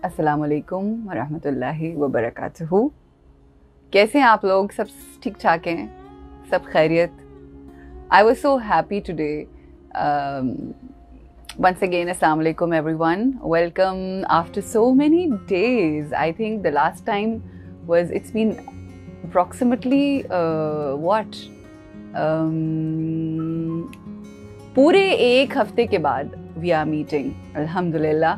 अस्सलाम वालेकुम वरहमतुल्लाहि वबरकातुहू। कैसे हैं आप लोग? सब ठीक ठाक हैं? सब खैरियत? I was so happy today. once again, assalamu alaikum everyone. Welcome after so many days. I think the last time was, it's been approximately पूरे एक हफ्ते के बाद we are meeting. अल्हम्दुलिल्लाह।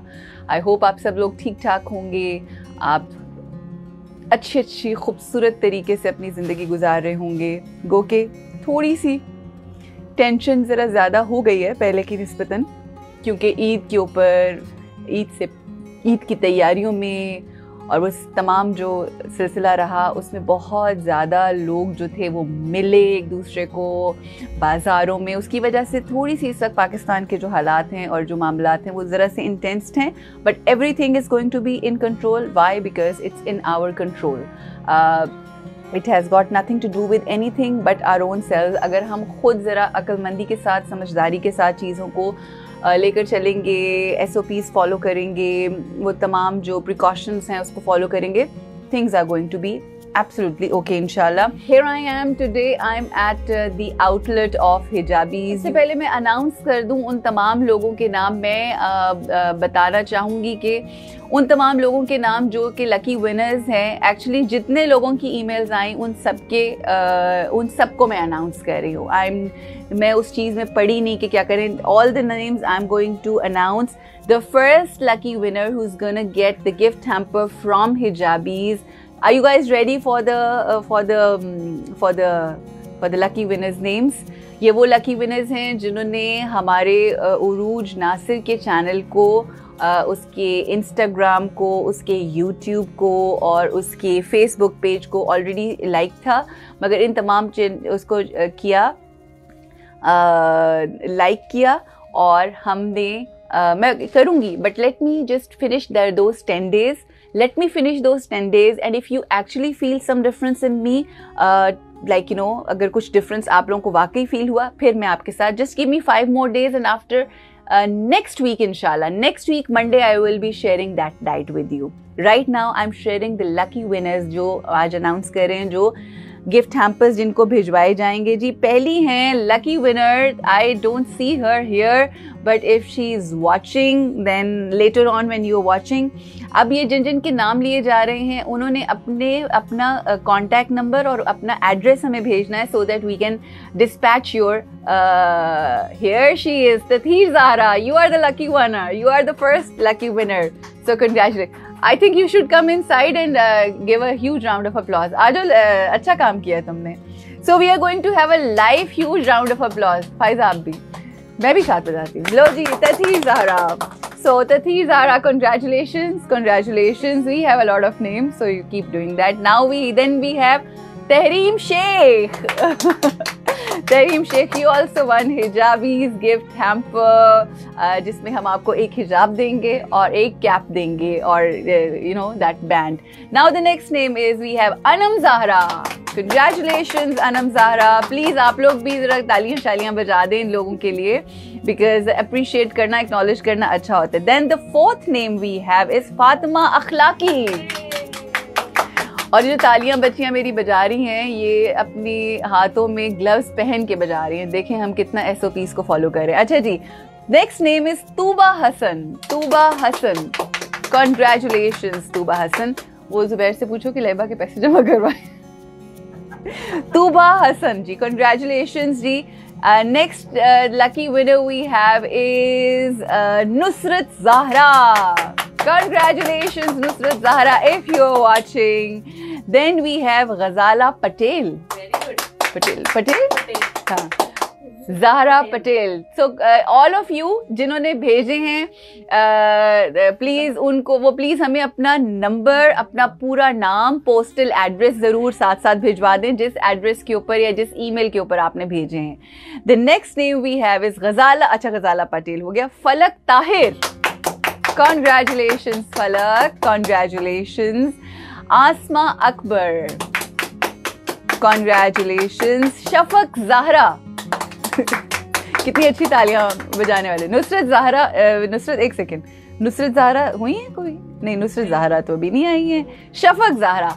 आई होप आप सब लोग ठीक ठाक होंगे, आप अच्छी खूबसूरत तरीके से अपनी ज़िंदगी गुजार रहे होंगे। गो के थोड़ी सी टेंशन ज़रा ज़्यादा हो गई है पहले की निस्बतन, क्योंकि ईद के ऊपर, ईद की तैयारियों में और वो तमाम जो सिलसिला रहा उसमें बहुत ज़्यादा लोग जो थे वो मिले एक दूसरे को बाज़ारों में। उसकी वजह से थोड़ी सी इस वक्त पाकिस्तान के जो हालात हैं और जो मामलात हैं वो ज़रा से इंटेंस्ड हैं, but everything is going to be in control. Why? Because it's in our control. It has got nothing to do with any thing but our own selves. अगर हम खुद ज़रा अक्लमंदी के साथ, समझदारी के साथ चीज़ों को लेकर चलेंगे, SOPs फॉलो करेंगे, वो तमाम जो प्रिकॉशंस हैं उसको फॉलो करेंगे, things are going to be absolutely okay inshallah. Here I am today. I'm at the outlet of Hijabis. इससे पहले मैं अनाउंस कर दूं उन तमाम लोगों के नाम। मैं बताना चाहूँगी कि उन तमाम लोगों के नाम जो कि लकी विनर्स हैं। एक्चुअली जितने लोगों की ईमेल्स आई उन सबको मैं अनाउंस कर रही हूँ। मैं उस चीज़ में पढ़ी नहीं कि क्या करें। All the names I am going to announce. The first lucky winner who is gonna get the gift hamper from Hijabis. Are you guys ready for the lucky winners names? ये वो लकी विनर्स हैं जिन्होंने हमारे उरूज नासिर के channel को, उसके Instagram को, उसके यूट्यूब को और उसके फेसबुक पेज को ऑलरेडी लाइक था, मगर इन तमाम उसको लाइक किया और हमने मैं करूँगी, but let me just finish those 10 days. Let me finish those 10 days, and if you actually feel some difference in me, like you know, अगर कुछ difference आप लोगों को वाकई feel हुआ, फिर मैं आपके साथ, just give me 5 more days, and after next week inshallah, next week Monday I will be sharing that date with you. Right now I'm sharing the lucky winners जो आज announce कर रहे हैं, जो गिफ्ट हैम्पर्स जिनको भिजवाए जाएंगे। जी, पहली हैं lucky winner. I don't see her here, but if she is watching then later on when you are watching. अब ये जिन जिन के नाम लिए जा रहे हैं उन्होंने अपना कॉन्टैक्ट नंबर और अपना एड्रेस हमें भेजना है, so that we can dispatch your. Here she is Tatheer Zahra, you are the lucky winner, you are the first lucky winner, so congratulate. I think you should come inside and give a huge round of applause. आज अच्छा काम किया तुमने। So we are going to have a live huge round of applause. फाइज़ा आप भी, मैं भी साथ बजाती हूँ। लो जी, Tathir Zahra. So Tathir Zahra, congratulations, congratulations. We have a lot of names, so you keep doing that. Now we have Tehreem Sheikh. Tehreem Sheikh, you also won Hijabis gift hamper, जिसमें हम आपको एक हिजाब देंगे और एक कैप देंगे और you know that band. Now the next name is we have Anam Zahra. Congratulations Anam Zahra. Please आप लोग भी ज़रा तालियां शालियां बजा दें इन लोगों के लिए, बिकॉज अप्रिशिएट करना, एक्नॉलेज करना अच्छा होता है। Then the fourth name we have is Fatima अखलाकी। और जो तालियां बच्चियां मेरी बजा रही हैं, ये अपने हाथों में ग्लव्स पहन के बजा रही हैं। देखें हम कितना SOPs को फॉलो कर रहे हैं। अच्छा जी, next name is Tooba Hasan. Tooba Hasan, congratulations Tooba Hasan. वो जुबैर से पूछो कि लैबा के पैसे जमा करवाए। तूबा हसन जी, कॉन्ग्रेचुलेशंस जी। Next lucky winner we have is Nusrat Zahra. Congratulations Nusrat Zahra, if you are watching. Then we have Ghazala Patel. Very good. Patel? हाँ, Zahra Patel. So all of you जिन्होंने भेजे हैं, प्लीज़ उनको प्लीज़ हमें अपना नंबर, अपना पूरा नाम, पोस्टल एड्रेस ज़रूर साथ साथ भिजवा दें, जिस एड्रेस के ऊपर या जिस ईमेल के ऊपर आपने भेजे हैं। The next name we have is Ghazala। अच्छा, Ghazala Patel हो गया। फलक Tahir, Congratulations Falak, congratulations. Asma Akbar, congratulations. Shafaq Zahra, कितनी अच्छी तालियां बजाने वाले। नुसरत ज़हरा, नुसरत एक सेकेंड, नुसरत ज़हरा हुई है कोई? नहीं, नुसरत ज़हरा तो अभी नहीं आई है। शफक ज़हरा।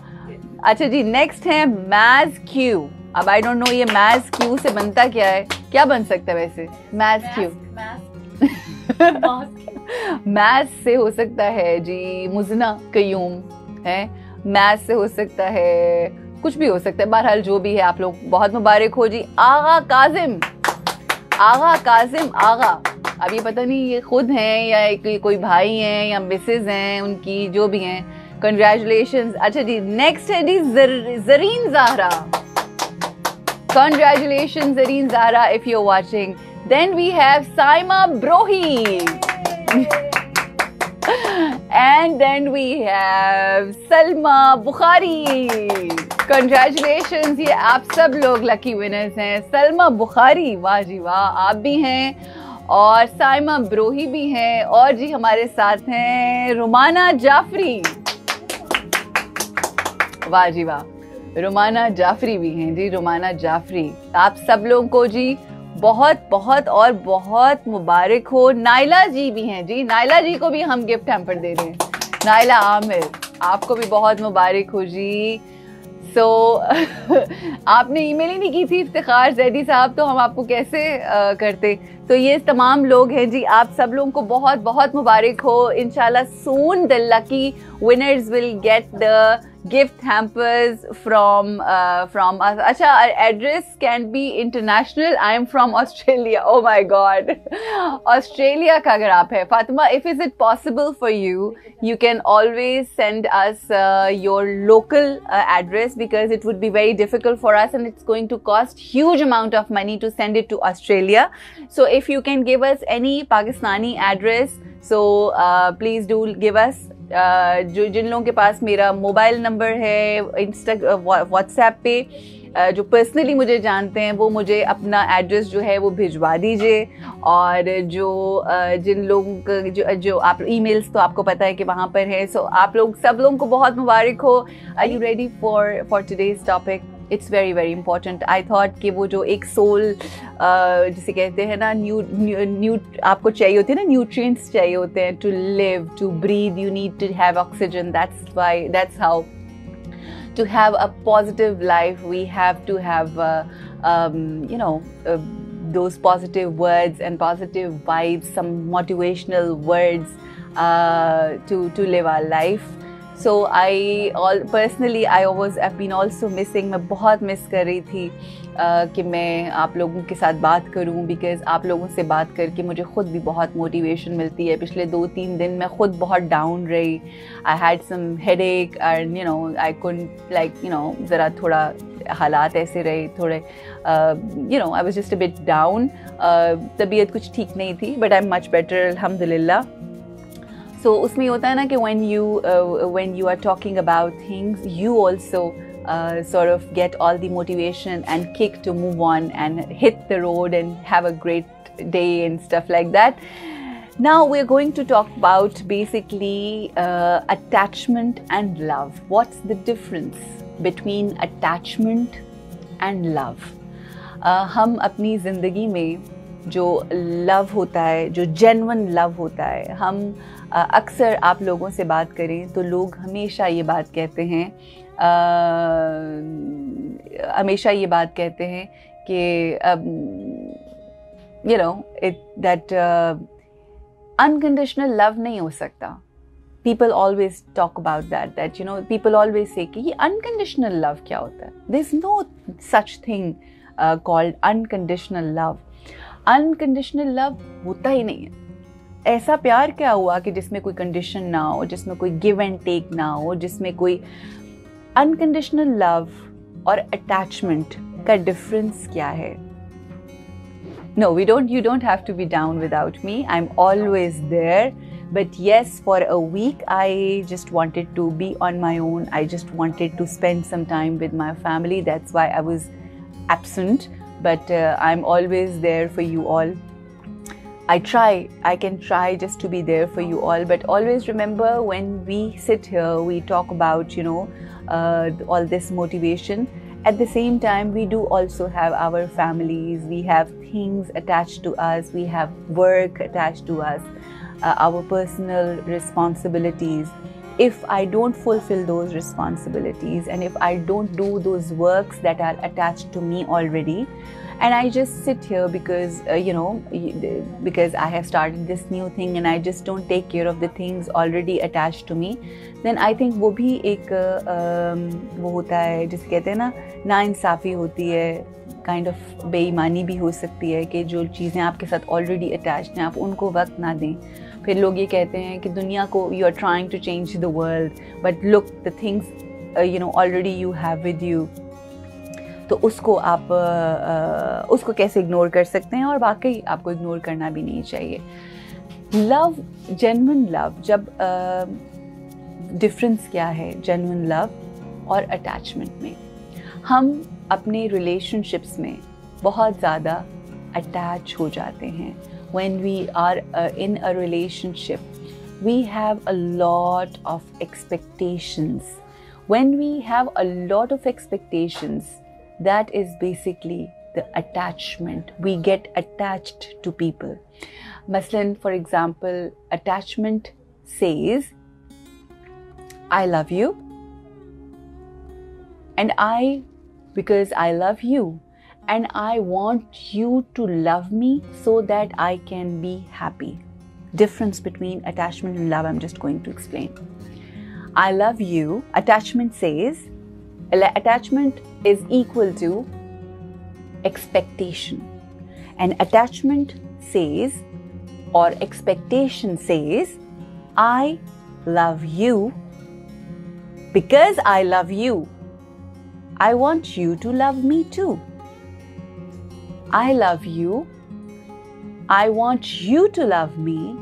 अच्छा जी, नेक्स्ट है मैज क्यू। अब आई डोंट नो ये मैज क्यू से बनता क्या है, क्या बन सकता है वैसे मैज क्यू? मैज से हो सकता है जी मुजना कयूम है, मैज से हो सकता है, कुछ भी हो सकता है। बहरहाल जो भी है, आप लोग बहुत मुबारक हो जी। आगा काजिम, आगा काजिम आगा। अब ये पता नहीं ये खुद हैं या कोई भाई हैं या मिसेज हैं उनकी, जो भी हैं, कंग्रेचुलेशंस। अच्छा जी, नेक्स्ट है जी Zareen Zahra. Congratulations, Zareen Zahra, if you're watching. Then we have Saima Brohi. And then we have Salma Bukhari. Congratulations, ये आप सब लोग लकी विनर्स हैं। सलमा बुखारी, वाह जी वाह, आप भी हैं और साइमा ब्रोही भी हैं, और जी हमारे साथ हैं रुमाना जाफरी। वाह जी वाह, रुमाना जाफरी भी हैं जी, रुमाना जाफरी। आप सब लोगों को जी बहुत बहुत और बहुत मुबारक हो। नाइला जी भी हैं जी, नाइला जी को भी हम गिफ्ट हैम्पर दे रहे हैं। नाइला आमिर, आपको भी बहुत मुबारक हो जी। आपने ईमेल ही नहीं की थी इफ्तिखार जैदी साहब, तो हम आपको कैसे करते। तो ये तमाम लोग हैं जी, आप सब लोगों को बहुत बहुत मुबारक हो। इंशाल्लाह soon the lucky winners will get the gift hampers from us. Acha, our address can be international. I am from Australia. Oh my God, Australia का अगर आप है Fatima, if is it possible for you, you can always send us your local address, because it would be very difficult for us and it's going to cost huge amount of money to send it to Australia. So if you can give us any Pakistani address, so please do give us. जो जिन लोगों के पास मेरा mobile number है, WhatsApp पे जो personally मुझे जानते हैं, वो मुझे अपना एड्रेस जो है वो भिजवा दीजिए। और जो जिन लोगों का जो आप ईमेल्स तो आपको पता है कि वहाँ पर है। सो आप लोग सब लोगों को बहुत मुबारक हो। Are you ready for today's topic? It's very very important. I thought कि वो जो एक सोल जिसे कहते हैं ना, न्यू आपको चाहिए होती है ना, न्यूट्रिएंट्स चाहिए होते हैं to live, to breathe, you need to have oxygen. That's how to have a positive life, we have to have those positive words and positive vibes, some motivational words to live our life. So I've been also missing, मैं बहुत miss कर रही थी कि मैं आप लोगों के साथ बात करूं, बिकॉज़ आप लोगों से बात करके मुझे ख़ुद भी बहुत मोटिवेशन मिलती है। पिछले 2-3 दिन मैं ख़ुद बहुत डाउन रही। I had some headache and I couldn't ज़रा थोड़ा हालात ऐसे रहे थोड़े, I was just a bit down. तबीयत कुछ ठीक नहीं थी, but I am much better अल्हम्दुलिल्लाह। So उसमें होता है ना कि when you are talking about things, you also sort of get all the motivation and kick to move on and hit the road and have a great day and stuff like that. Now we're going to talk about basically attachment and love. What's the difference between attachment and love? हम अपनी ज़िंदगी में जो love होता है, जो genuine love होता है, हम अक्सर आप लोगों से बात करें तो लोग हमेशा ये बात कहते हैं, कि that unconditional love नहीं हो सकता. People always talk about that people always say कि ये unconditional love क्या होता है. There's no such thing called unconditional love. Unconditional love होता ही नहीं है. ऐसा प्यार क्या हुआ कि जिसमें कोई कंडीशन ना हो, जिसमें कोई गिव एंड टेक ना हो, जिसमें कोई अनकंडीशनल लव और अटैचमेंट का डिफरेंस क्या है? No, you don't have to be down without me. I'm always there. But yes, for a week, I just wanted to be on my own. I just wanted to spend some time with my family. That's why I was absent. But I'm always there for you all. I can try just to be there for you all. But always remember, when we sit here, we talk about, all this motivation. At the same time, we do also have our families. We have things attached to us. We have work attached to us. our personal responsibilities, if I don't fulfill those responsibilities and if I don't do those works that are attached to me already, and I just sit here because because I have started this new thing and I just don't take care of the things already attached to me, then I think वो भी एक वो होता है जिसे कहते हैं ना नाइंसाफ़ी होती है, काइंड ऑफ बेईमानी भी हो सकती है कि जो चीज़ें आपके साथ ऑलरेडी अटैच्ड हैं आप उनको वक्त ना दें. फिर लोग ये कहते हैं कि दुनिया को you are trying to change the world but look the things already you have with you. तो उसको आप उसको कैसे इग्नोर कर सकते हैं, और वाकई आपको इग्नोर करना भी नहीं चाहिए. लव, जेन्युइन लव, जब डिफरेंस क्या है जेन्युइन लव और अटैचमेंट में? हम अपने रिलेशनशिप्स में बहुत ज़्यादा अटैच हो जाते हैं. When we are in a relationship, we have a lot of expectations. When we have a lot of expectations, that is basically the attachment. We get attached to people. Maslan, for example, attachment says, I love you, and because I love you, and I want you to love me so that I can be happy. Difference between attachment and love I'm just going to explain. I love you, attachment says, attachment is equal to expectation. And attachment says, or expectation says, I love you because I love you. I want you to love me too. I love you, I want you to love me,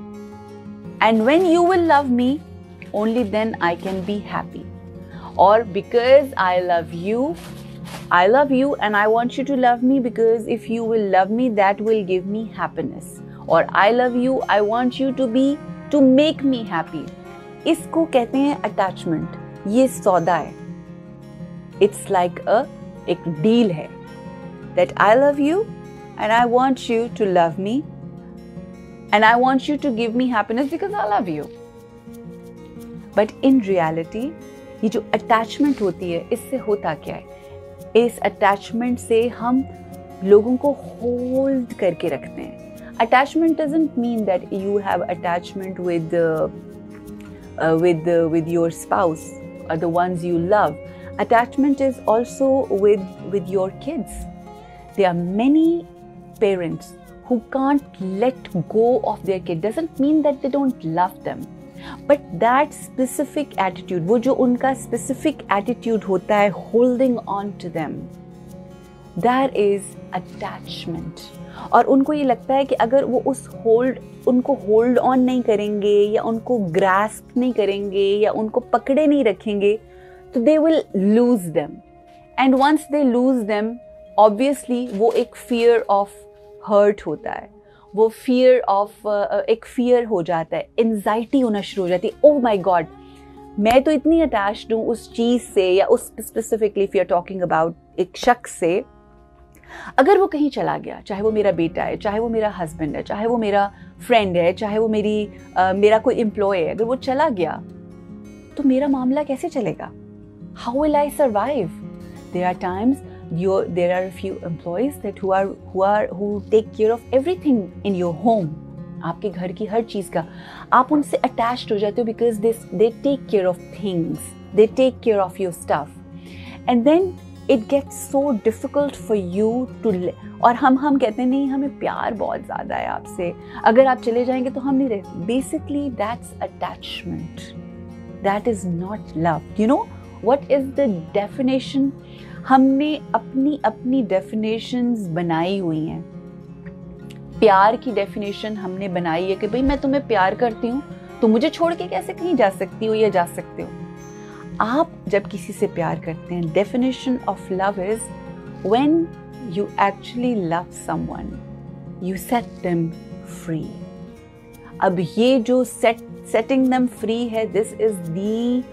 and when you will love me, only then I can be happy. Or because I love you and I want you to love me because if you will love me, that will give me happiness. Or I love you, I want you to make me happy. इसको कहते हैं attachment. ये सौदा है. It's like एक deal है. That I love you and I want you to love me and I want you to give me happiness because I love you. But in reality, ये जो attachment होती है, इससे होता क्या है? इस attachment से हम लोगों को hold करके रखते हैं. Attachment doesn't mean that you have attachment with your spouse or the ones you love. Attachment is also with your kids. There are many parents who can't let go of their kid. Doesn't mean that they don't love them, but that specific attitude, वो जो उनका specific attitude होता है, holding on to them, that is attachment. और उनको ये लगता है कि अगर वो उनको hold on नहीं करेंगे या उनको grasp नहीं करेंगे या उनको पकड़े नहीं रखेंगे, तो they will lose them. And once they lose them, obviously वो एक fear of hurt होता है, वो fear of एक fear हो जाता है, anxiety होना शुरू हो जाती है. Oh my God, मैं तो इतनी attached हूँ उस चीज़ से या उस specifically if you are talking about एक शख्स से, अगर वो कहीं चला गया, चाहे वो मेरा बेटा है, चाहे वो मेरा husband है, चाहे वो मेरा friend है, चाहे वो मेरा कोई employee है, अगर वो चला गया तो मेरा मामला कैसे चलेगा? How will I survive? There are times there are a few employees that who take care of everything in your home. आपके घर की हर चीज़ का आप उनसे attached हो जाते हो because they take care of things, they take care of your stuff, and then it gets so difficult for you to. और हम कहते हैं नहीं, हमें प्यार बहुत ज़्यादा है आपसे, अगर आप चले जाएंगे तो हम नहीं रहे. Basically that's attachment. That is not love. You know what is the definition? हमने अपनी डेफिनेशंस बनाई हुई हैं. प्यार की डेफिनेशन हमने बनाई है कि भाई मैं तुम्हें प्यार करती हूँ, तो मुझे छोड़ के कैसे कहीं जा सकती हो या जा सकते हो. आप जब किसी से प्यार करते हैं, definition of love is when you actually love someone, you set them free. अब ये जो setting them free है, this is the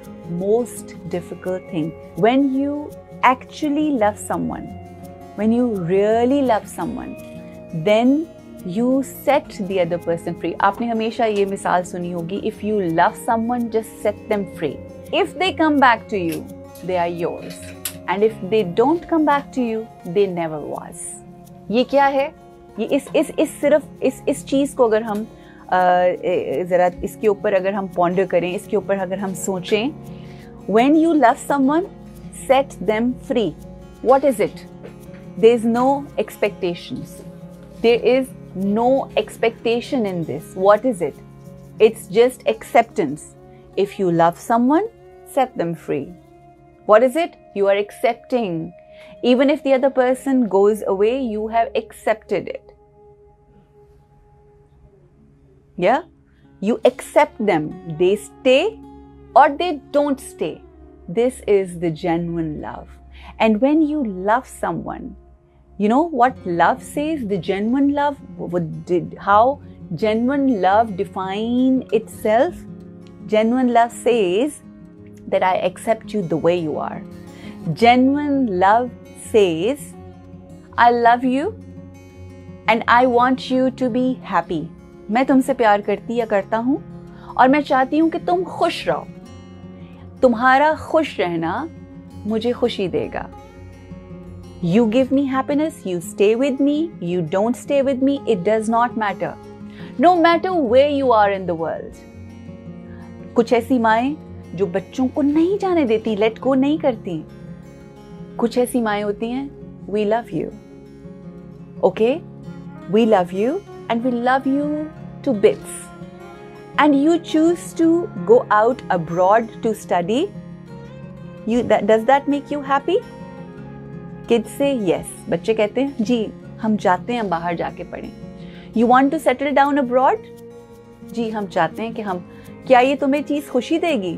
most difficult thing. When you actually love someone, when you really love someone, then you set the other person free. आपने हमेशा ये मिसाल सुनी होगी, if you love someone, just set them free. If they come back to you, they are yours. And if they don't come back to you, they never was. ये क्या है? ये इस सिर्फ इस चीज़ को अगर हम ज़रा इसके ऊपर अगर हम पॉन्डर करें, इसके ऊपर अगर हम सोचें, when you love someone, set them free. What is it? There is no expectations. There is no expectation in this. What is it? It's just acceptance. If you love someone, set them free. What is it? You are accepting. Even if the other person goes away, you have accepted it. Yeah? You accept them. They stay or they don't stay. This is the genuine love. And when you love someone, you know what love says? The genuine love, how genuine love define itself? Genuine love says that I accept you the way you are. Genuine love says, I love you and I want you to be happy. मैं तुमसे प्यार करती या करता हूँ और मैं चाहती हूँ कि तुम खुश रहो. तुम्हारा खुश रहना मुझे खुशी देगा. You give me happiness, you stay with me, you don't stay with me, it does not matter. No matter where you are in the world. कुछ ऐसी माएं जो बच्चों को नहीं जाने देती, लेट गो नहीं करती. कुछ ऐसी माएं होती हैं, we love you. Okay? We love you and we love you to bits. And you choose to go out abroad to study. Does that make you happy? Kids say yes. बच्चे कहते हैं जी हम चाहते हैं हम बाहर जाके पढ़ें. You want to settle down abroad? जी हम चाहते हैं कि हम, क्या ये तुम्हें चीज़ खुशी देगी?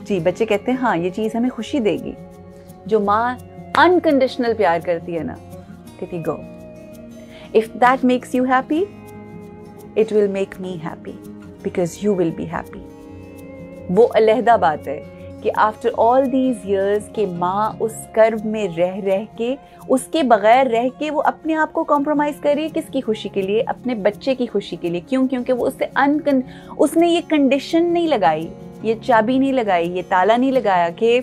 जी बच्चे कहते हैं हाँ ये चीज़ हमें खुशी देगी. जो माँ अनकंडीशनल प्यार करती है ना, कहती go. If that makes you happy, it will make me happy because you will be happy. वो अलहदा बात है कि आफ्टर ऑल दीज इयर्स के माँ उस कर्व में रह के, उसके बगैर रह के वो अपने आप को कॉम्प्रोमाइज़ कर रही है. किसकी खुशी के लिए? अपने बच्चे की खुशी के लिए. क्यों? क्योंकि वो उसने ये कंडीशन नहीं लगाई, ये चाबी नहीं लगाई, ये ताला नहीं लगाया कि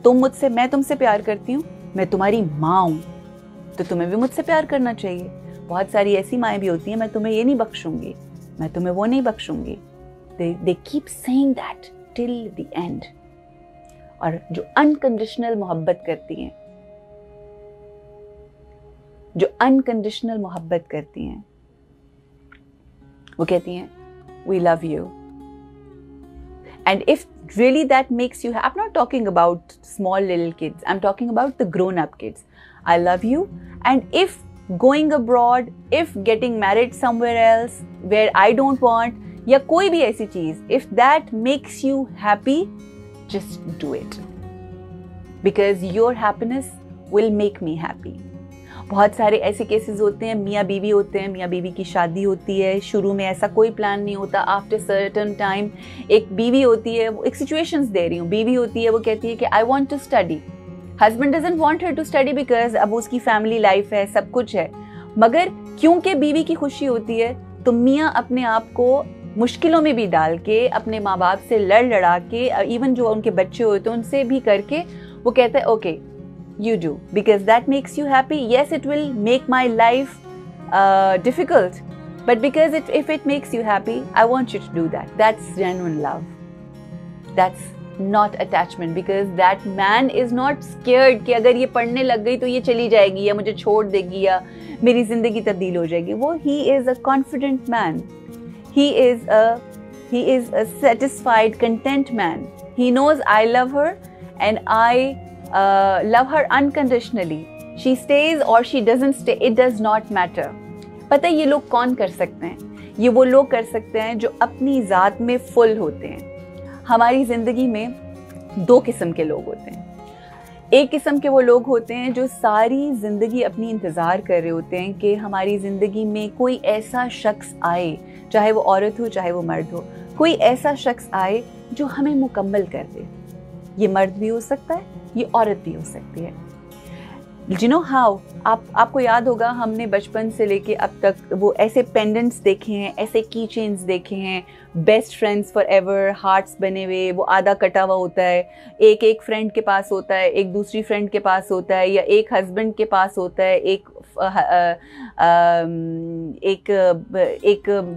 मैं तुमसे प्यार करती हूँ, मैं तुम्हारी माँ हूँ तो तुम्हें भी मुझसे प्यार करना चाहिए. बहुत सारी ऐसी माएँ भी होती हैं, मैं तुम्हें ये नहीं बख्शूंगी, मैं तुम्हें वो नहीं बख्शूंगी. They keep saying that till the end. और जो अनकंडीशनल मोहब्बत करती हैं, जो अनकंडीशनल मोहब्बत करती हैं, वो कहती हैं we love you. And if really that makes you happy, I'm not talking about small little kids, I'm talking about the grown up kids. I love you, and if going abroad, if getting married somewhere else where I don't want, या कोई भी ऐसी चीज, if that makes you happy, just do it. Because your happiness will make me happy. बहुत सारे ऐसे cases होते हैं, मियाँ बीवी होते हैं, मियाँ बीवी की शादी होती है, शुरू में ऐसा कोई प्लान नहीं होता. आफ्टर सर्टन टाइम एक बीवी होती है, वो एक सिचुएशंस दे रही हूँ, बीवी होती है, वो कहती है कि I want to study. Husband doesn't want her to study because अब उसकी फैमिली लाइफ है, सब कुछ है. मगर क्योंकि बीवी की खुशी होती है तो मियाँ अपने आप को मुश्किलों में भी डाल के, अपने माँ बाप से लड़ा के, इवन जो उनके बच्चे होते हैं उनसे भी करके, वो कहते हैं okay you do because that makes you happy. Yes, it will make my life difficult, but because if it makes you happy, I want you to do that. That's genuine love. That's not attachment, because that man is not scared कि अगर ये पढ़ने लग गई तो ये चली जाएगी या मुझे छोड़ देगी या मेरी जिंदगी तब्दील हो जाएगी. वो he is a confident man. He is a satisfied, content man. He knows I love her and I love her unconditionally. She stays or she doesn't stay, it does not matter. पता है ये लोग कौन कर सकते हैं? ये वो लोग कर सकते हैं जो अपनी ज़ात में फुल होते हैं. हमारी ज़िंदगी में दो किस्म के लोग होते हैं. एक किस्म के वो लोग होते हैं जो सारी ज़िंदगी अपनी इंतज़ार कर रहे होते हैं कि हमारी ज़िंदगी में कोई ऐसा शख्स आए, चाहे वो औरत हो चाहे वो मर्द हो, कोई ऐसा शख्स आए जो हमें मुकम्मल कर दे. ये मर्द भी हो सकता है, ये औरत भी हो सकती है. You know how? आपको याद होगा, हमने बचपन से लेके अब तक वो ऐसे पेंडेंट्स देखे हैं, ऐसे की चेन्स देखे हैं, best friends for ever, hearts बने हुए, वो आधा कटा हुआ होता है, एक फ्रेंड के पास होता है, एक दूसरी फ्रेंड के पास होता है, या एक हस्बैंड के पास होता है, एक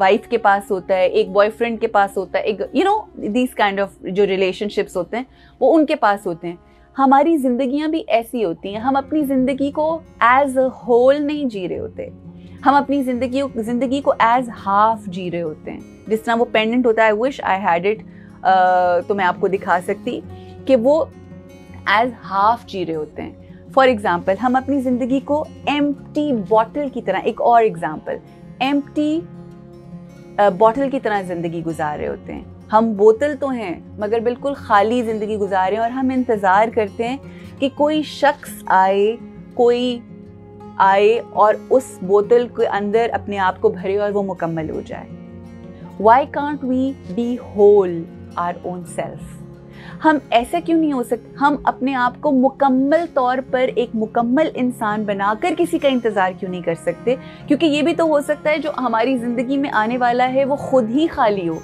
वाइफ के पास होता है, एक बॉयफ्रेंड के पास होता है, एक दीज काइंड ऑफ जो रिलेशनशिप्स होते हैं वो उनके पास होते हैं। हमारी जिंदगियां भी ऐसी होती हैं। हम अपनी जिंदगी को एज अ होल नहीं जी रहे होते, हम अपनी जिंदगी को एज हाफ जी रहे होते हैं। जिस तरह वो पेंडेंट होता है, I wish I had it, तो मैं आपको दिखा सकती कि वो एज हाफ जी रहे होते हैं। फॉर एग्जाम्पल, हम अपनी जिंदगी को एम्प्टी बॉटल की तरह, एक और एग्जाम्पल, एम्प्टी बॉटल की तरह जिंदगी गुजार रहे होते हैं। हम बोतल तो हैं मगर बिल्कुल खाली जिंदगी गुजार रहे हैं, और हम इंतजार करते हैं कि कोई शख्स आए और उस बोतल के अंदर अपने आप को भरे और वो मुकम्मल हो जाए। Why can't we be whole our own self? हम ऐसे क्यों नहीं हो सकते? हम अपने आप को मुकम्मल तौर पर एक मुकम्मल इंसान बनाकर किसी का इंतजार क्यों नहीं कर सकते? क्योंकि ये भी तो हो सकता है जो हमारी जिंदगी में आने वाला है वो खुद ही खाली हो,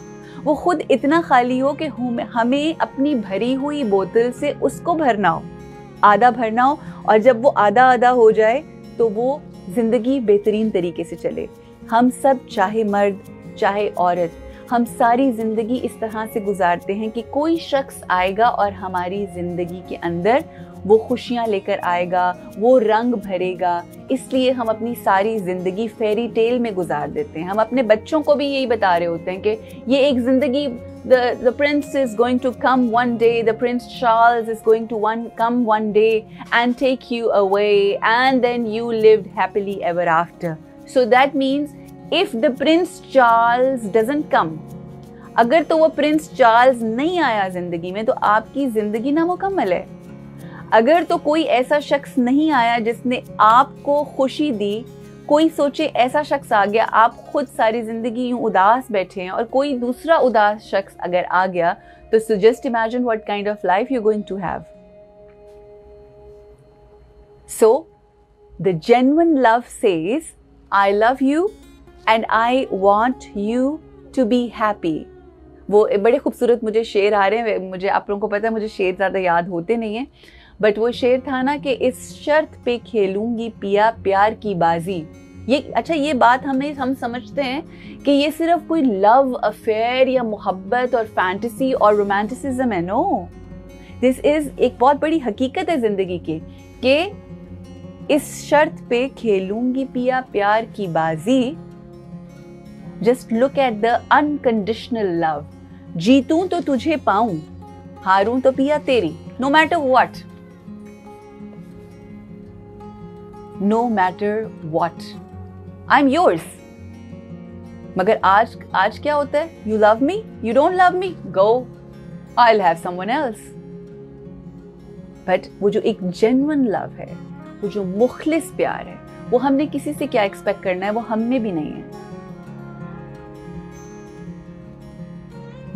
वो खुद इतना खाली हो कि हमें अपनी भरी हुई बोतल से उसको भरना हो, आधा भरना हो, और जब वो आधा आधा हो जाए तो वो जिंदगी बेहतरीन तरीके से चले। हम सब, चाहे मर्द चाहे औरत, हम सारी जिंदगी इस तरह से गुजारते हैं कि कोई शख्स आएगा और हमारी जिंदगी के अंदर वो खुशियाँ लेकर आएगा, वो रंग भरेगा। इसलिए हम अपनी सारी जिंदगी फेरी टेल में गुजार देते हैं। हम अपने बच्चों को भी यही बता रहे होते हैं कि ये एक जिंदगी, the prince is going to come one day, the Prince Charles is going to come one day and take you away, and then you lived happily ever after. So that means if the Prince Charles doesn't come, अगर तो वो Prince Charles नहीं आया जिंदगी में, तो आपकी जिंदगी नामुकम्मल है। अगर तो कोई ऐसा शख्स नहीं आया जिसने आपको खुशी दी, कोई सोचे ऐसा शख्स आ गया, आप खुद सारी जिंदगी यूं उदास बैठे हैं, और कोई दूसरा उदास शख्स अगर आ गया, तो so just imagine what kind of life you're going to have. So the genuine love says, I love you and I want you to be happy. वो बड़े खूबसूरत मुझे शेर आ रहे हैं, मुझे, आप लोगों को पता है मुझे शेर ज़्यादा याद होते नहीं हैं, बट वो शेर था ना कि इस शर्त पे खेलूंगी पिया प्यार की बाजी। ये अच्छा, ये बात हम समझते हैं कि ये सिर्फ कोई लव अफेयर या मोहब्बत और फैंटेसी और रोमांटिसिज्म है। नो, दिस इज एक बहुत बड़ी हकीकत है जिंदगी की, कि इस शर्त पे खेलूंगी पिया प्यार की बाजी। Just look at the unconditional love. जीतूं तो तुझे पाऊं, हारूं तो पिया तेरी, no matter what, no matter what, I am yours. मगर आज क्या होता है? You love me, you don't love me, go, I will have someone else. But वो जो एक जेन्युइन लव है, वो जो मुखलिस प्यार है, वो हमने किसी से क्या एक्सपेक्ट करना है, वो हम में भी नहीं है।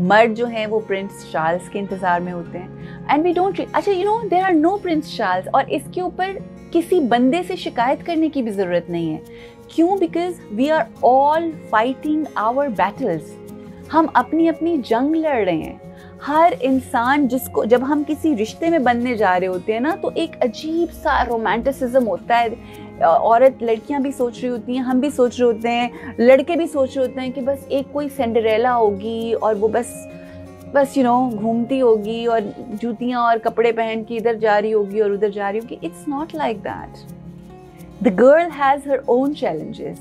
मर्द जो हैं वो प्रिंस चार्ल्स के इंतजार में होते हैं, एंड वी डोंट, अच्छा you know there are no Prince Charles, और इसके ऊपर किसी बंदे से शिकायत करने की भी जरूरत नहीं है। क्यों? Because we are all fighting our battles. हम अपनी अपनी जंग लड़ रहे हैं। हर इंसान जिसको, जब हम किसी रिश्ते में बनने जा रहे होते हैं ना, तो एक अजीब सा रोमांटिसिज्म होता है। औरत, लड़कियां भी सोच रही होती हैं, हम भी सोच रहे होते हैं, लड़के भी सोच रहे होते हैं कि बस एक कोई सिंड्रेला होगी और वो बस यू नो घूमती होगी और जूतियां और कपड़े पहन के इधर जा रही होगी और उधर जा रही होगी। It's not like that. The girl has her own challenges,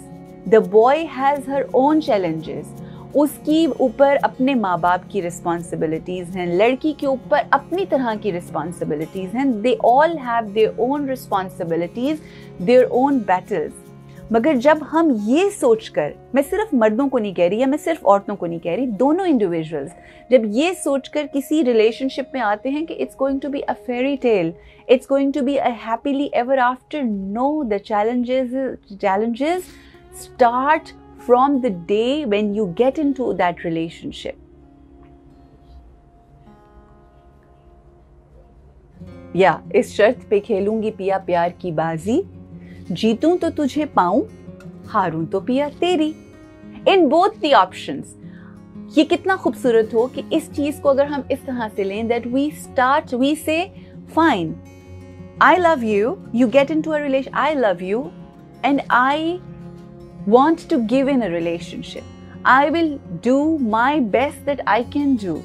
the boy has her own challenges. उसकी ऊपर अपने माँ बाप की रिस्पॉन्सिबिलिटीज हैं, लड़की के ऊपर अपनी तरह की रिस्पॉन्सिबिलिटीज हैं। They all have their own responsibilities, their own battles. मगर जब हम ये सोचकर, मैं सिर्फ मर्दों को नहीं कह रही या मैं सिर्फ औरतों को नहीं कह रही, दोनों इंडिविजुअल्स जब ये सोचकर किसी रिलेशनशिप में आते हैं कि it's going to be a fairy tale, it's going to be a happily ever after, no, the challenges start from the day when you get into that relationship. या इस शर्त पे खेलूंगी पिया प्यार की बाजी, जीतूं तो तुझे पाऊं, हारूं तो पिया तेरी। In both the options. ये कितना खूबसूरत हो कि इस चीज को अगर हम इस तरह से लें, दैट वी से fine, I love you, you get into a relation, I love you and I want to give in a relationship. I will do my best that I can do.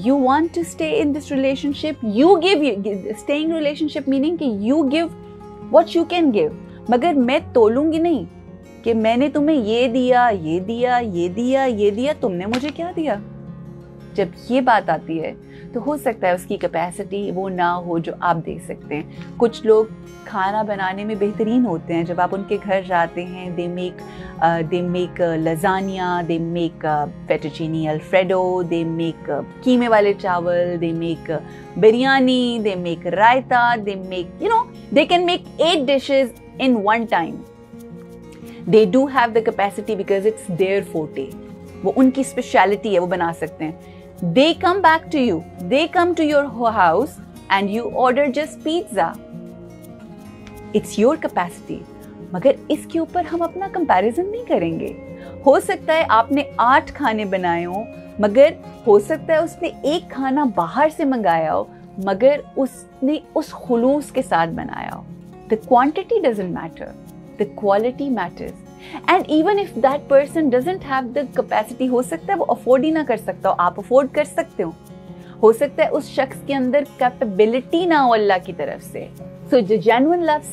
You want to stay in this relationship, you give, staying relationship meaning कि you give what you can give. मगर मैं तोलूंगी नहीं कि मैंने तुम्हें ये दिया, ये दिया, ये दिया, ये दिया, तुमने मुझे क्या दिया। जब ये बात आती है तो हो सकता है उसकी कैपेसिटी वो ना हो जो आप दे सकते हैं। कुछ लोग खाना बनाने में बेहतरीन होते हैं, जब आप उनके घर जाते हैं, they make lasagna, they make fettuccine alfredo, they make कीमे वाले चावल, they make biryani, they make raita, they make they can make 8 dishes in one time. They do have the capacity because it's their forte. वो उनकी speciality है, वो बना सकते हैं। They come back to you. They come to your house and you order just pizza. It's your capacity. मगर इसके ऊपर हम अपना कंपैरिजन नहीं करेंगे। हो सकता है आपने 8 खाने बनाए हो, मगर हो सकता है उसने एक खाना बाहर से मंगाया हो, मगर उसने उस खुलूस के साथ बनाया हो। The quantity doesn't matter. The quality matters. And even if that person doesn't have the capacity, हो सकता है वो अफोर्ड ही ना कर सकता हो, आप अफोर्ड कर सकते हो सकता है उस शख्स के अंदर कैपेबिलिटी ना हो अल्लाह की तरफ से। So the genuine love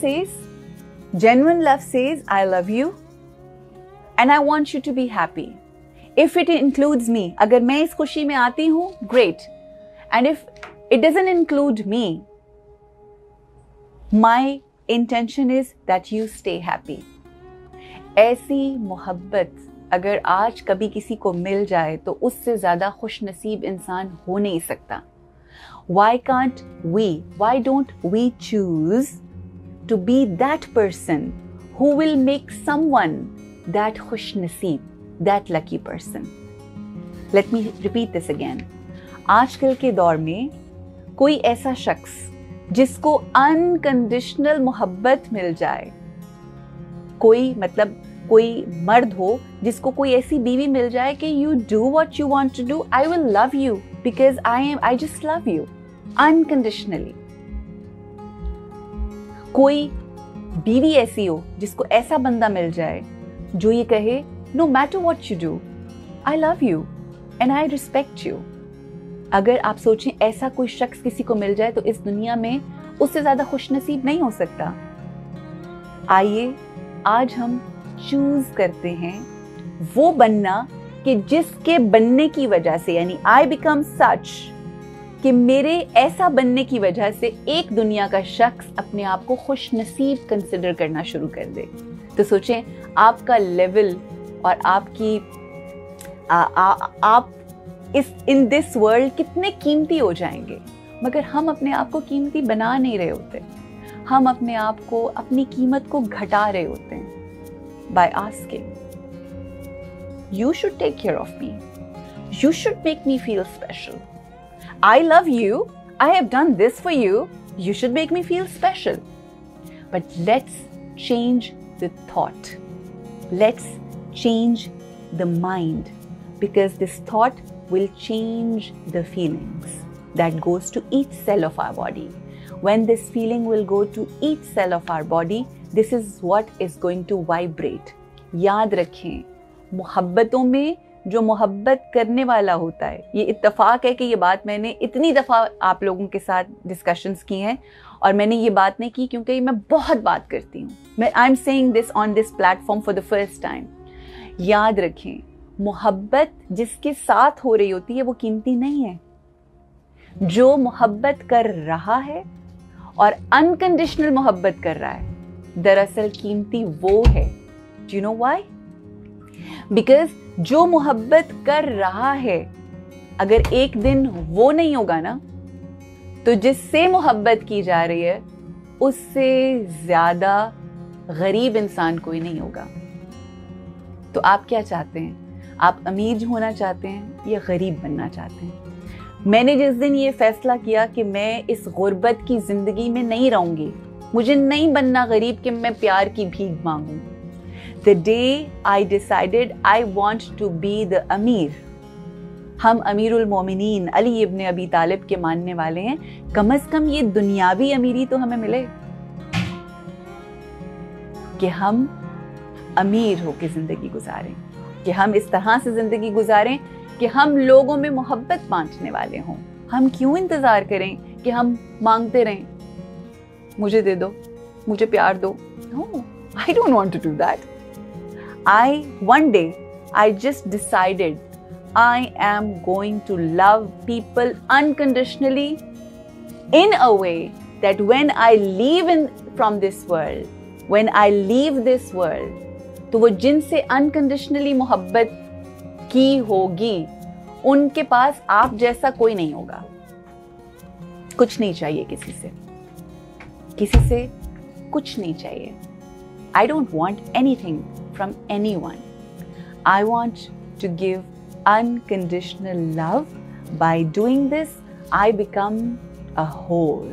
says I love you and I want you to be happy. If it includes me, अगर मैं इस खुशी में आती हूँ, great. And if it doesn't include me, my intention is that you stay happy. ऐसी मोहब्बत अगर आज कभी किसी को मिल जाए तो उससे ज़्यादा खुश नसीब इंसान हो नहीं सकता। Why don't we choose to be that person who will make someone that खुश नसीब, that lucky person? Let me repeat this again. आजकल के दौर में कोई ऐसा शख्स जिसको अनकंडीशनल मोहब्बत मिल जाए, कोई मर्द हो जिसको कोई ऐसी बीवी मिल जाए कि you do what you want to do, I will love you because I just love you unconditionally. कोई बीवी ऐसी हो जिसको ऐसा बंदा मिल जाए जो ये कहे no matter what you do, I love you and I respect you. अगर आप सोचें ऐसा कोई शख्स किसी को मिल जाए तो इस दुनिया में उससे ज्यादा खुशनसीब नहीं हो सकता। आइए आज हम चूज करते हैं वो बनना कि जिसके बनने की वजह से, यानी आई बिकम सच, कि मेरे ऐसा बनने की वजह से एक दुनिया का शख्स अपने आप को खुश नसीब कंसिडर करना शुरू कर दे। तो सोचें आपका लेवल और आपकी आप इन दिस वर्ल्ड कितने कीमती हो जाएंगे। मगर हम अपने आप को कीमती बना नहीं रहे होते, हम अपने आप को, अपनी कीमत को घटा रहे होते हैं by asking, you should take care of me, you should make me feel special, I love you, I have done this for you, you should make me feel special. But let's change the thought, let's change the mind, because this thought will change the feelings that goes to each cell of our body. When this feeling will go to each cell of our body, this is what is going to vibrate. याद रखें, मोहब्बतों में जो मोहब्बत करने वाला होता है, ये इत्तेफाक है कि ये बात मैंने इतनी दफ़ा आप लोगों के साथ डिस्कशंस की हैं और मैंने ये बात नहीं की क्योंकि मैं बहुत बात करती हूँ। I am saying this on this platform for the first time. याद रखें, मोहब्बत जिसके साथ हो रही होती है वो कीमती नहीं है। जो मोहब्बत कर रहा है और अनकंडीशनल मोहब्बत कर रहा है, दरअसल कीमती वो है। Do you know why? Because जो मोहब्बत कर रहा है, अगर एक दिन वो नहीं होगा ना, तो जिससे मोहब्बत की जा रही है उससे ज्यादा गरीब इंसान कोई नहीं होगा। तो आप क्या चाहते हैं? आप अमीर होना चाहते हैं या गरीब बनना चाहते हैं? मैंने जिस दिन ये फैसला किया कि मैं इस गुर्बत की जिंदगी में नहीं रहूंगी, मुझे नहीं बनना गरीब कि मैं प्यार की भीख मांगूं। The day I decided I want to be the अमीर। हम अमीरुल मोमिनीन अली इब्न अबी तालिब के मानने वाले हैं, कम से कम ये दुनियावी अमीरी तो हमें मिले कि हम अमीर होकर जिंदगी गुजारें, कि हम इस तरह से जिंदगी गुजारें कि हम लोगों में मोहब्बत बांटने वाले हों। हम क्यों इंतजार करें कि हम मांगते रहें, मुझे दे दो, मुझे प्यार दो। No, I don't want to do that. One day I just decided I am going to love people unconditionally in a way that when I leave from this world, when I leave this world, तो वो जिनसे unconditionally मोहब्बत की होगी उनके पास आप जैसा कोई नहीं होगा। कुछ नहीं चाहिए किसी से कुछ नहीं चाहिए। I don't want anything from anyone. I want to give unconditional love. By doing this, I become a whole.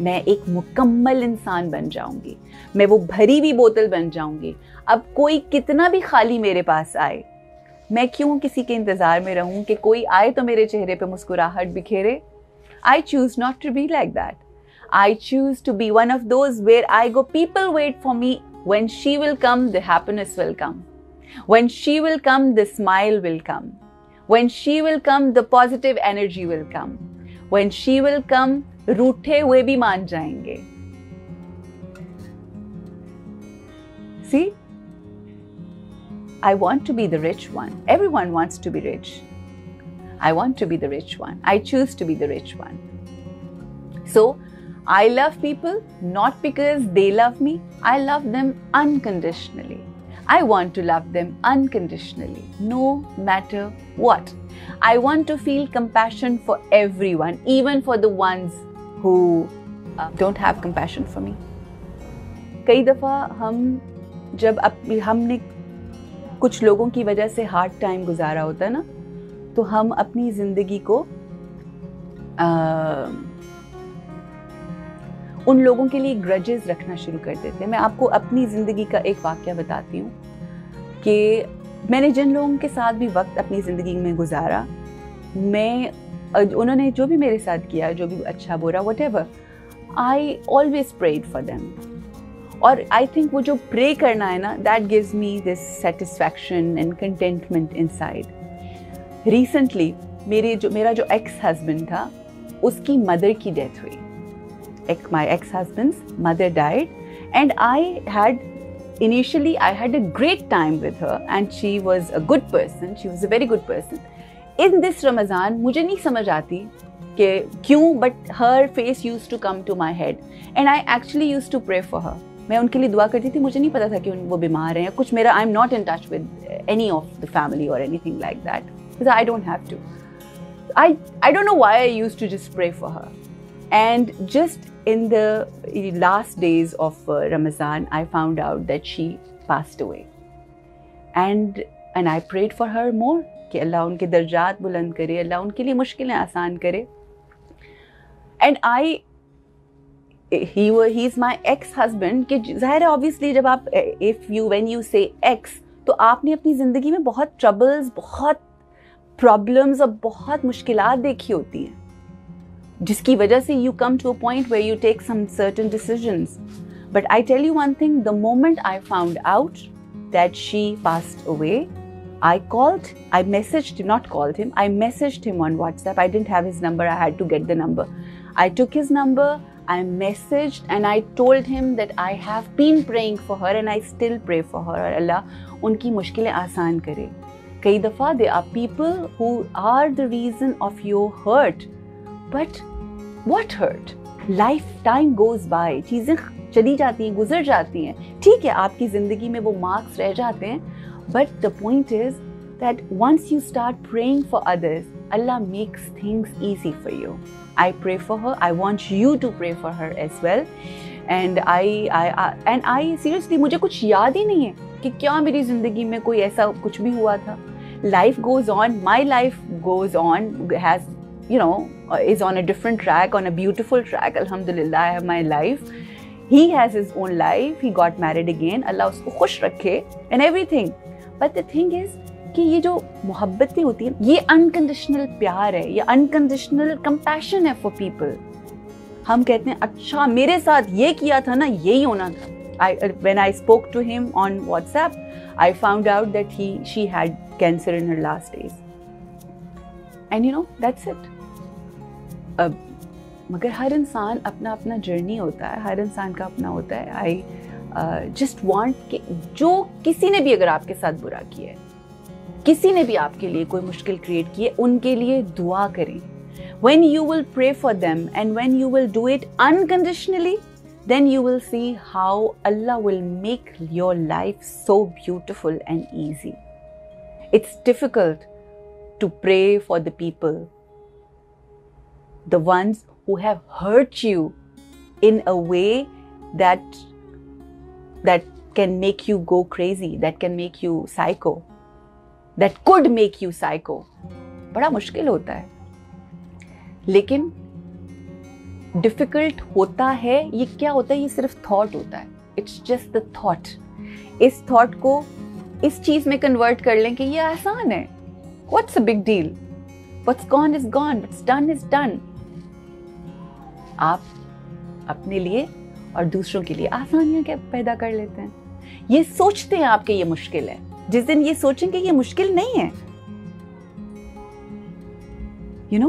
मैं एक मुकम्मल इंसान बन जाऊंगी, मैं वो भरी हुई बोतल बन जाऊंगी। अब कोई कितना भी खाली मेरे पास आए, मैं क्यों किसी के इंतजार में रहूं कि कोई आए तो मेरे चेहरे पे मुस्कुराहट बिखेरे। I choose not to be like that. I choose to be one of those where I go, people wait for me. When she will come, the happiness will come. When she will come, the smile will come. When she will come, the positive energy will come. When she will come, रूठे हुए भी मान जाएंगे। See? I want to be the rich one. Everyone wants to be rich. I want to be the rich one. I choose to be the rich one. So, I love people not because they love me. I love them unconditionally. I want to love them unconditionally, no matter what. I want to feel compassion for everyone, even for the ones who don't have compassion for me. कई दफ़ा हमने कुछ लोगों की वजह से hard time गुजारा होता है ना, तो हम अपनी ज़िंदगी को उन लोगों के लिए ग्रजेस रखना शुरू कर देते हैं। मैं आपको अपनी ज़िंदगी का एक वाक़या बताती हूँ कि मैंने जिन लोगों के साथ भी वक्त अपनी ज़िंदगी में गुजारा, उन्होंने जो भी मेरे साथ किया, जो भी अच्छा बुरा whatever, I always prayed for them. और I think वो जो प्रे करना है ना, that gives me this satisfaction and contentment inside. Recently मेरा जो ex husband था, उसकी mother की death हुई। My ex-husband's mother died, and initially I had a great time with her, and she was a good person. She was a very good person. In this Ramadan, मुझे नहीं समझ आती कि क्यों, but her face used to come to my head, and I actually used to pray for her. मैं उनके लिए दुआ करती थी। मुझे नहीं पता था कि वो बीमार हैं या कुछ। मेरा I'm not in touch with any of the family or anything like that, because I don't have to. I don't know why I used to just pray for her. And just in the last days of Ramadan, I found out that she passed away. And I prayed for her more कि अल्लाह उनके दर्जात बुलंद करे, अल्लाह उनके लिए मुश्किलें आसान करे. And he's my ex-husband कि ज़ाहिर है obviously जब आप when you say ex, तो आपने अपनी ज़िंदगी में बहुत troubles, बहुत problems और बहुत मुश्किलात देखी होती हैं, जिसकी वजह से you come to a point where you take some certain decisions. But I tell you one thing, the moment I found out that she passed away, I messaged him on WhatsApp. I didn't have his number, I had to get the number. I took his number, I messaged and I told him that I have been praying for her and I still pray for her. और अल्लाह उनकी मुश्किलें आसान करे. कई दफ़ा there are people who are the reason of your hurt. But what hurt? Lifetime goes by. चीज़ें चली जाती हैं, गुजर जाती हैं. ठीक है, आपकी ज़िंदगी में वो मार्क्स रह जाते हैं. But the point is that once you start praying for others, Allah makes things easy for you. I pray for her. I want you to pray for her as well. And I seriously, मुझे कुछ याद ही नहीं है कि क्या मेरी ज़िंदगी में कोई ऐसा कुछ भी हुआ था. Life goes on. My life goes on, has you know, is on a different track, on a beautiful track. Alhamdulillah, I have my life. He has his own life. He got married again. Allah उसको खुश रखे and everything. But the thing is कि ये जो मोहब्बतें होती हैं, ये unconditional प्यार है, ये अनकंडीशनल कंपैशन है फॉर पीपल. हम कहते हैं अच्छा मेरे साथ ये किया था ना, यही होना था. When I spoke to him on WhatsApp, I found out that she had cancer in her last days. And you know, that's it. मगर हर इंसान अपना अपना जर्नी होता है, हर इंसान का अपना होता है. I just want कि जो किसी ने भी अगर आपके साथ बुरा किया है, किसी ने भी आपके लिए कोई मुश्किल क्रिएट की है, उनके लिए दुआ करें. When you will pray for them and when you will do it unconditionally, then you will see how Allah will make your life so beautiful and easy. It's difficult to pray for the people, the ones who have hurt you in a way that can make you go crazy, that can make you psycho, that could make you psycho. बड़ा मुश्किल होता है, लेकिन difficult होता है. ये क्या होता है? ये सिर्फ थॉट होता है. It's just the thought. इस थॉट को इस चीज में कन्वर्ट कर लें कि ये आसान है. What's a big deal? What's gone is gone, what's done is done. आप अपने लिए और दूसरों के लिए आसानियां क्या पैदा कर लेते हैं. ये सोचते हैं आपके ये मुश्किल है. जिस दिन ये सोचेंगे ये मुश्किल नहीं है, यू नो,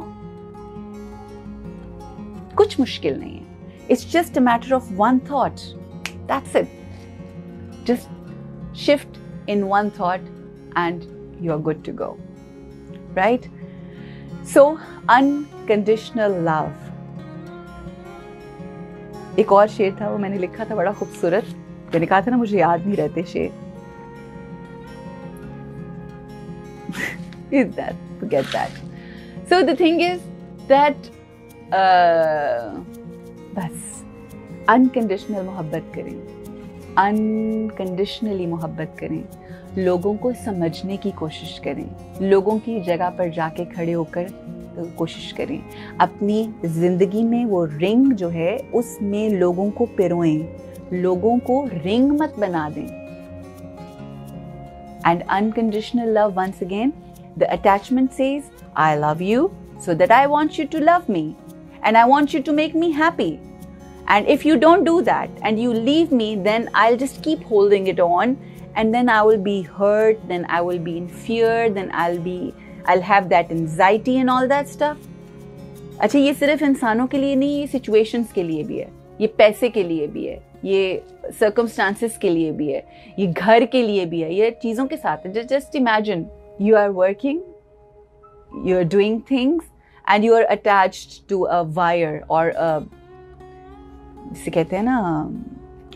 कुछ मुश्किल नहीं है. It's just a matter of one thought. That's it. Just shift in one thought and you are good to go. Right? So unconditional love. एक और शेर था, वो मैंने लिखा था, बड़ा खूबसूरत. मैंने कहा था ना मुझे याद नहीं रहते शेर. Is that? Forget that. So the thing is that बस अनकंडीशनल मोहब्बत करें, अनकंडीशनली मोहब्बत करें. लोगों को समझने की कोशिश करें, लोगों की जगह पर जाके खड़े होकर कोशिश करें. अपनी जिंदगी में वो रिंग जो है उसमें लोगों को पिरोएं, लोगों को रिंग मत बना दें. And unconditional love, once again, the attachment says, I love you so that I want you to love me and I want you to make me happy. And if you don't do that and you leave me, then I'll just keep holding it on and then I will be hurt, then I will be in fear, then I'll have that anxiety and all that stuff. अच्छा, ये सिर्फ इंसानों के लिए नहीं, ये situations के लिए भी है, ये पैसे के लिए भी है, ये circumstances के लिए भी है, ये घर के लिए भी है, ये चीज़ों के साथ है. Just imagine you are working, you are doing things and you are attached to a wire or a, जिसे कहते हैं ना,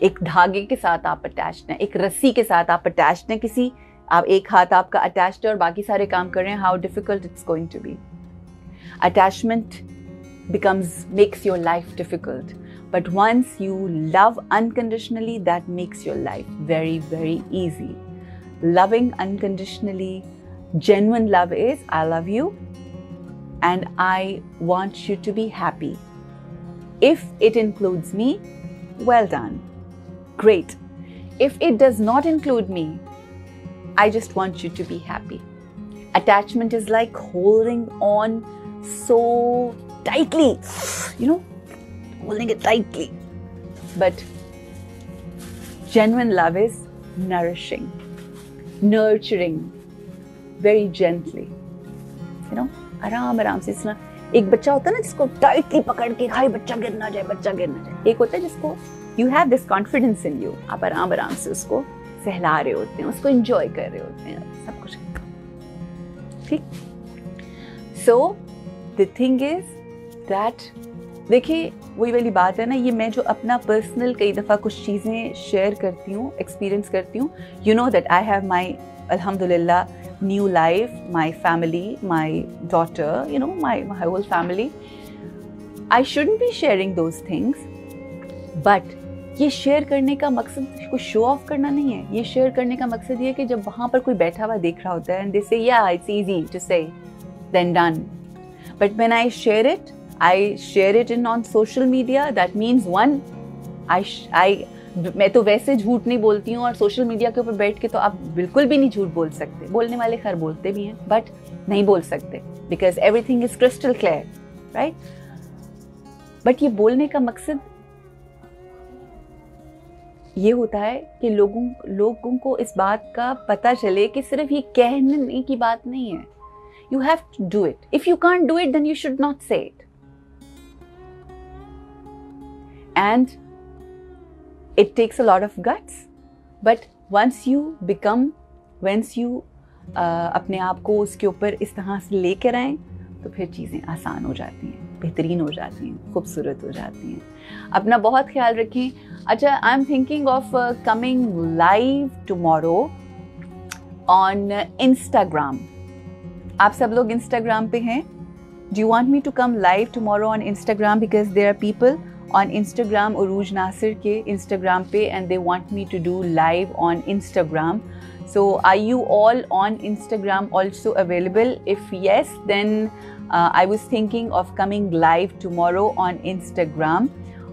एक धागे के साथ आप अटैच्ड हैं, एक रस्सी के साथ आप अटैच्ड हैं. किसी आप एक हाथ आपका अटैच्ड है और बाकी सारे काम कर रहे हैं. How difficult it's going to be. Attachment makes your life difficult. But once you love unconditionally, that makes your life very, very easy. Loving unconditionally, genuine love is, I love you and I want you to be happy. If it includes me, well done. Great. If it does not include me, I just want you to be happy. Attachment is like holding on so tightly, you know, holding it tightly. But genuine love is nourishing, nurturing, very gently, you know, आराम आराम से. इतना एक बच्चा होता है ना जिसको टाइटली पकड़ के हाय बच्चा गिर ना जाए, बच्चा गिर ना जाए. एक होता है जिसको you have this confidence in you, आप आराम आराम से उसको सहला रहे होते हैं, उसको enjoy कर रहे होते हैं, सब कुछ. ठीक. So the thing is that, देखिए वही वाली बात है ना, ये मैं जो अपना पर्सनल कई दफ़ा कुछ चीज़ें शेयर करती हूँ, एक्सपीरियंस करती हूँ. You know that I have my अल्हम्दुलिल्लाह new life, my family, my daughter, you know, my whole family. I shouldn't be sharing those things, but ये शेयर करने का मकसद कुछ शो ऑफ करना नहीं है. ये शेयर करने का मकसद ये है कि जब वहाँ पर कोई बैठा हुआ देख रहा होता है एंड दे से या it's easy to say, then done. But when I share it in on social media. That means one, मैं तो वैसे झूठ नहीं बोलती हूँ, और सोशल मीडिया के ऊपर बैठ के तो आप बिल्कुल भी नहीं झूठ बोल सकते. बोलने वाले खैर बोलते भी हैं, बट नहीं बोल सकते, because everything is crystal clear, right. But ये बोलने का मकसद ये होता है कि लोगों को इस बात का पता चले कि सिर्फ ये कहने की बात नहीं है. You have to do it. If you can't do it, then you should not say it. And it takes a lot of guts. But once you अपने आप को उसके ऊपर इस तरह से लेकर आए, तो फिर चीज़ें आसान हो जाती हैं, बेहतरीन हो जाती हैं, खूबसूरत हो जाती हैं. अपना बहुत ख्याल रखें. अच्छा, I am thinking of coming live tomorrow on Instagram. आप सब लोग इंस्टाग्राम पे हैं? Do you want me to come live tomorrow on Instagram? Because there are people on Instagram, Uruj Nasir के Instagram पे, and they want me to do live on Instagram. So are you all on Instagram also available? If yes, then I was thinking of coming live tomorrow on Instagram.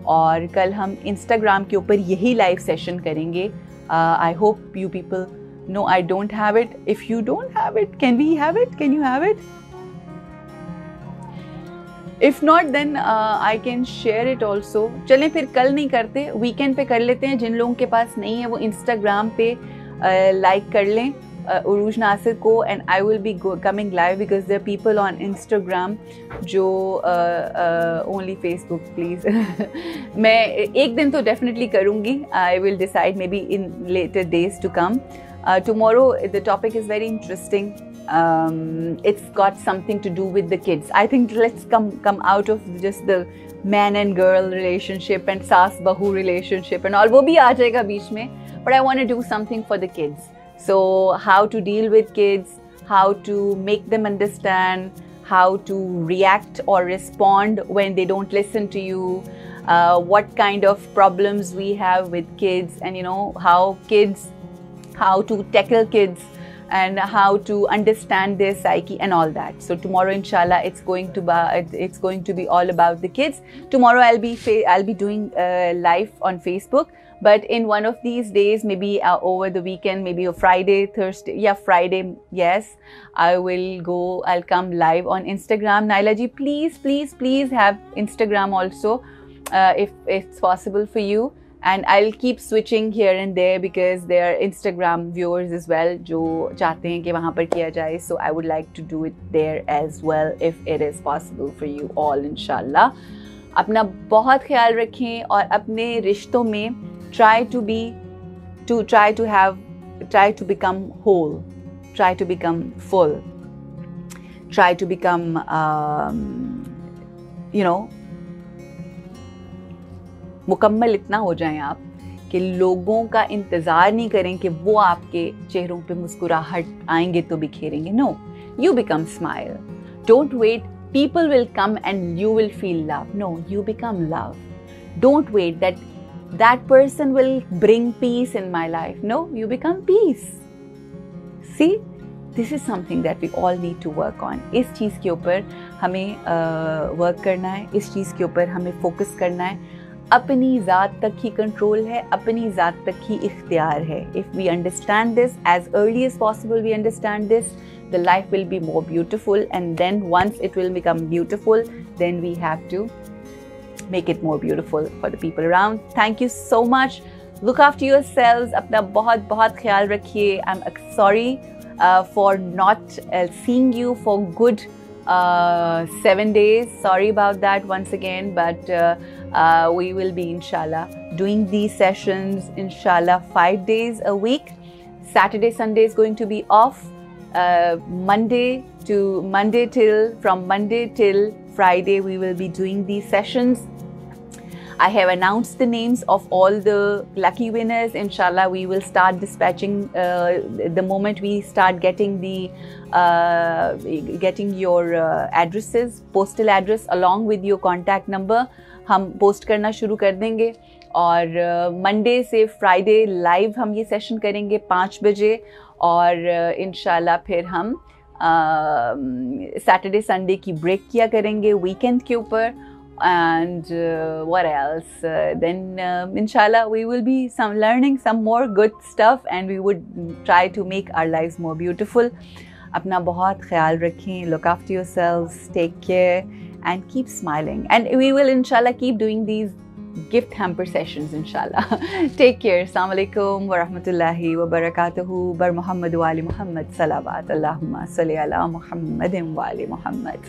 और कल हम Instagram के ऊपर यही live session करेंगे. I hope you people. No, I don't have it. If you don't have it, can we have it? Can you have it? If not, then I can share it also. चलें फिर कल नहीं करते, weekend पे कर लेते हैं. जिन लोगों के पास नहीं है वो इंस्टाग्राम पे लाइक कर लें उरूज नासिर को, and I will be coming live because there are people on Instagram जो only Facebook please. मैं एक दिन तो definitely करूँगी. I will decide maybe in later days to come. Tomorrow the topic is very interesting. It's got something to do with the kids. I think let's come out of just the man and girl relationship and saas bahu relationship and all. वो भी आ जाएगा बीच में. But I want to do something for the kids. So how to deal with kids, how to make them understand, how to react or respond when they don't listen to you, what kind of problems we have with kids, and how to tackle kids and how to understand their psyche and all that. So tomorrow inshallah it's going to be all about the kids. Tomorrow I'll be doing live on Facebook, but in one of these days, maybe over the weekend, maybe a Friday, Thursday, Friday, yes, I'll come live on Instagram. Naila ji, please have Instagram also, if it's possible for you. And I'll keep switching here and there because there are Instagram viewers as well जो चाहते हैं कि वहाँ पर किया जाए. So I would like to do it there as well if it is possible for you all, inshallah. अपना बहुत ख्याल रखें और अपने रिश्तों में try to become whole, try to become full, try to become मुकम्मल इतना हो जाएं आप कि लोगों का इंतज़ार नहीं करें कि वो आपके चेहरों पे मुस्कुराहट आएंगे तो बिखेरेंगे. No, you become smile. Don't wait. People will come and you will feel love. No, you become love. Don't wait that person will bring peace in my life. No, you become peace. See? This is something that we all need to work on. इस चीज़ के ऊपर हमें work करना है, इस चीज़ के ऊपर हमें फोकस करना है. अपनी ज़ात तक ही कंट्रोल है, अपनी ज़ात तक ही इख्तियार है. If we understand this as early as possible, we understand this, the life will be more beautiful, and then once it will become beautiful, then we have to make it more beautiful for the people around. Thank you so much. Look after yourselves. अपना बहुत बहुत ख्याल रखिए. I'm sorry for not seeing you for good 7 days. Sorry about that once again, but we will be inshallah doing these sessions inshallah 5 days a week. Saturday, Sunday is going to be off. From Monday till Friday we will be doing these sessions. I have announced the names of all the lucky winners. Inshallah, we will start dispatching the moment we start getting getting your addresses, postal address along with your contact number. हम post करना शुरू कर देंगे और Monday से Friday live हम ये session करेंगे 5 बजे और इंशाल्लाह फिर हम सैटरडे संडे की ब्रेक किया करेंगे वीकेंड के ऊपर. And what else? Then inshallah we will be learning some more good stuff, and we would try to make our lives more beautiful. अपना बहुत ख्याल रखें. Look after yourselves. Take care and keep smiling. And we will inshallah keep doing these gift hamper sessions inshallah. Take care. Assalamu alaikum wa rahmatullahi wa barakatuhu. Bar Muhammad wa ali Muhammad salawat. Allahumma salli ala Muhammadin wa ali Muhammad.